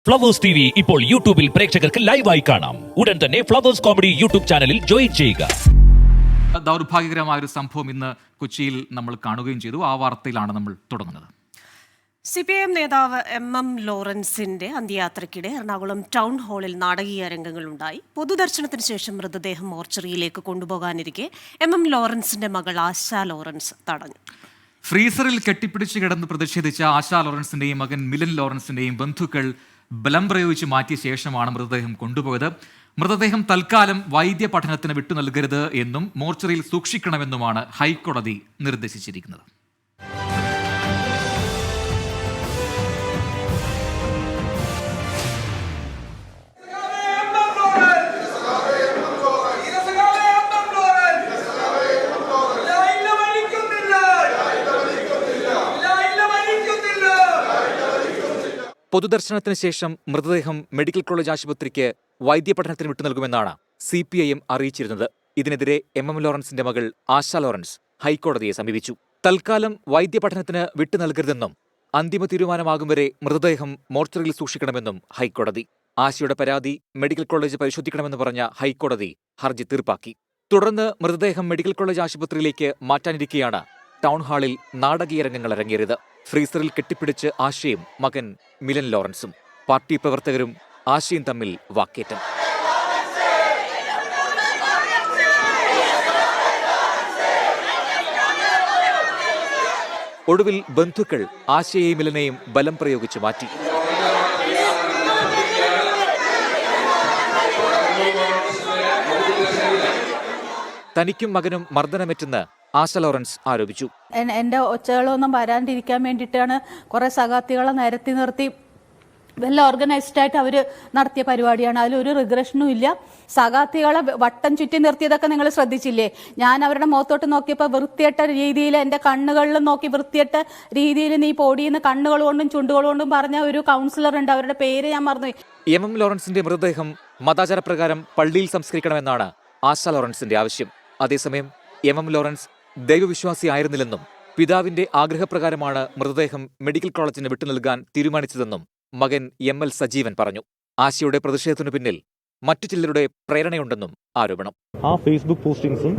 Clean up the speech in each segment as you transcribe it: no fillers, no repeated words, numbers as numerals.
Flowers TV ഇപ്പോൾ യൂട്യൂബിൽ പ്രേക്ഷകർക്ക് ലൈവായി കാണാം. ഉടൻ തന്നെ ഫ്ലവേഴ്സ് കോമഡി യൂട്യൂബ് ചാനലിൽ ജോയിൻ ചെയ്യുക. ദൗർഭാഗ്യകരമായ ഒരു സംഭവം ഇന്ന് കൊച്ചിയിൽ നമ്മൾ കാണുകയും ചെയ്തു. ആ വാർത്തയിലാണ് നമ്മൾ തുടങ്ങുന്നത്. CPIM നേതാവ് MM ലോറൻസിന്റെ അന്ത്യയാത്രയ്ക്കിടെ എറണാകുളം ടൗൺ ഹാളിൽ നാടകീയ രംഗങ്ങളുണ്ടായി. പൊതുദർശനത്തിന് ശേഷം മൃതദേഹം മോർച്ചറിയിലേക്ക് കൊണ്ടുപോകാനിരിക്കെ MM ലോറൻസിന്റെ മകൾ ആശ ലോറൻസ് തടഞ്ഞു. ഫ്രീസറിൽ കെട്ടിപ്പിടിച്ച് കിടന്ന് പ്രതിഷേധിച്ച ആശ ലോറൻസിന്റെയും മകൻ മിലൻ ലോറൻസിന്റെയും ബന്ധുക്കൾ ബലം പ്രയോഗിച്ച് മാറ്റിയ ശേഷമാണ് മൃതദേഹം കൊണ്ടുപോയത്. മൃതദേഹം തൽക്കാലം വൈദ്യ പഠനത്തിന് വിട്ടു നൽകരുത് എന്നും മോർച്ചറിയിൽ സൂക്ഷിക്കണമെന്നുമാണ് ഹൈക്കോടതി നിർദ്ദേശിച്ചിരിക്കുന്നത്. പൊതുദർശനത്തിന് ശേഷം മൃതദേഹം മെഡിക്കൽ കോളേജ് ആശുപത്രിക്ക് വൈദ്യപഠനത്തിന് വിട്ടു നൽകുമെന്നാണ് CPIM അറിയിച്ചിരുന്നത്. ഇതിനെതിരെ MM ലോറൻസിന്റെ മകൾ ആശ ലോറൻസ് ഹൈക്കോടതിയെ സമീപിച്ചു. തൽക്കാലം വൈദ്യപഠനത്തിന് വിട്ടു നൽകരുതെന്നും അന്തിമ തീരുമാനമാകും വരെ മൃതദേഹം മോർച്ചറിയിൽ സൂക്ഷിക്കണമെന്നും ഹൈക്കോടതി. ആശയുടെ പരാതി മെഡിക്കൽ കോളേജ് പരിശോധിക്കണമെന്ന് പറഞ്ഞ ഹൈക്കോടതി ഹർജി തീർപ്പാക്കി. തുടർന്ന് മൃതദേഹം മെഡിക്കൽ കോളേജ് ആശുപത്രിയിലേക്ക് മാറ്റാനിരിക്കെയാണ് ടൗൺ ഹാളിൽ നാടകീയ രംഗങ്ങൾ അരങ്ങേറിയത്. ഫ്രീസറിൽ കെട്ടിപ്പിടിച്ച് ആശയും മകൻ മിലൻ ലോറൻസും പാർട്ടി പ്രവർത്തകരും ആശയും തമ്മിൽ വാക്കേറ്റം. ഒടുവിൽ ബന്ധുക്കൾ ആശയെയും മിലനെയും ബലം പ്രയോഗിച്ച് മാറ്റി. തനിക്കും മകനും മർദ്ദനമേറ്റെന്ന് ആശ ലോറൻസ് ആരോപിച്ചു. എന്റെ ഒച്ചകളൊന്നും വരാണ്ടിരിക്കാൻ വേണ്ടിയിട്ടാണ് കുറെ സഖാത്തികളെ നിരത്തി നിർത്തി വെൽ ഓർഗനൈസ്ഡ് ആയിട്ട് അവർ നടത്തിയ പരിപാടിയാണ്. അതിലൊരു റിഗ്രഷനും ഇല്ല. സഖാത്തികളെ വട്ടം ചുറ്റി നിർത്തിയതൊക്കെ നിങ്ങൾ ശ്രദ്ധിച്ചില്ലേ? ഞാൻ അവരുടെ മുഖത്തോട്ട് നോക്കിയപ്പോൾ വൃത്തിയട്ട രീതിയിൽ എൻ്റെ കണ്ണുകളിലും നോക്കി വൃത്തിയട്ട രീതിയിൽ നീ പൊടിയെന്ന് കണ്ണുകൾ കൊണ്ടും ചുണ്ടുകൾ കൊണ്ടും പറഞ്ഞ ഒരു കൗൺസിലർ ഉണ്ട്. അവരുടെ പേര് ഞാൻ മറന്നുപോയി. MM ലോറൻസിന്റെ മൃതദേഹം മതാചാരപ്രകാരം പള്ളിയിൽ സംസ്കരിക്കണമെന്നാണ് ആശ ലോറൻസിന്റെ ആവശ്യം. അതേസമയം MM ലോറൻസ് ദൈവവിശ്വാസിയായിരുന്നില്ലെന്നും പിതാവിന്റെ ആഗ്രഹപ്രകാരമാണ് മൃതദേഹം മെഡിക്കൽ കോളേജിന് വിട്ടു നൽകാൻ തീരുമാനിച്ചതെന്നും മകൻ ML സജീവൻ പറഞ്ഞു. ആശയുടെ പ്രതിഷേധത്തിനു പിന്നിൽ മറ്റു ചിലരുടെ പ്രേരണയുണ്ടെന്നും ആരോപണം. ആ ഫേസ്ബുക്ക് പോസ്റ്റിംഗ്സും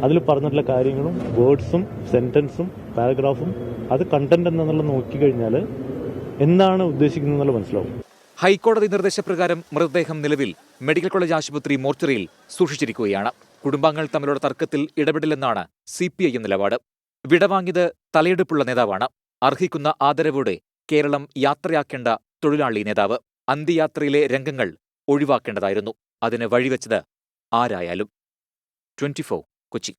അതിൽ പറഞ്ഞിട്ടുള്ള കാര്യങ്ങളും വേർഡ്സും സെന്റൻസും പാരഗ്രാഫും അത് കണ്ടന്റ് എന്നുള്ള നോക്കിക്കഴിഞ്ഞാൽ എന്താണ് ഉദ്ദേശിക്കുന്നത് മനസ്സിലാവും. ഹൈക്കോടതി നിർദ്ദേശപ്രകാരം മൃതദേഹം നിലവിൽ മെഡിക്കൽ കോളേജ് ആശുപത്രി മോർച്ചറിയിൽ സൂക്ഷിച്ചിരിക്കുകയാണ്. കുടുംബാംഗങ്ങൾ തമ്മിലുള്ള തർക്കത്തിൽ ഇടപെടില്ലെന്നാണ് CPIM നിലപാട്. വിടവാങ്ങിയത് തലയെടുപ്പുള്ള നേതാവാണ്. അർഹിക്കുന്ന ആദരവോടെ കേരളം യാത്രയാക്കേണ്ട തൊഴിലാളി നേതാവ്. അന്ത്യയാത്രയിലെ രംഗങ്ങൾ ഒഴിവാക്കേണ്ടതായിരുന്നു. അതിന് വഴിവെച്ചത് ആരായാലും. 24 കൊച്ചി.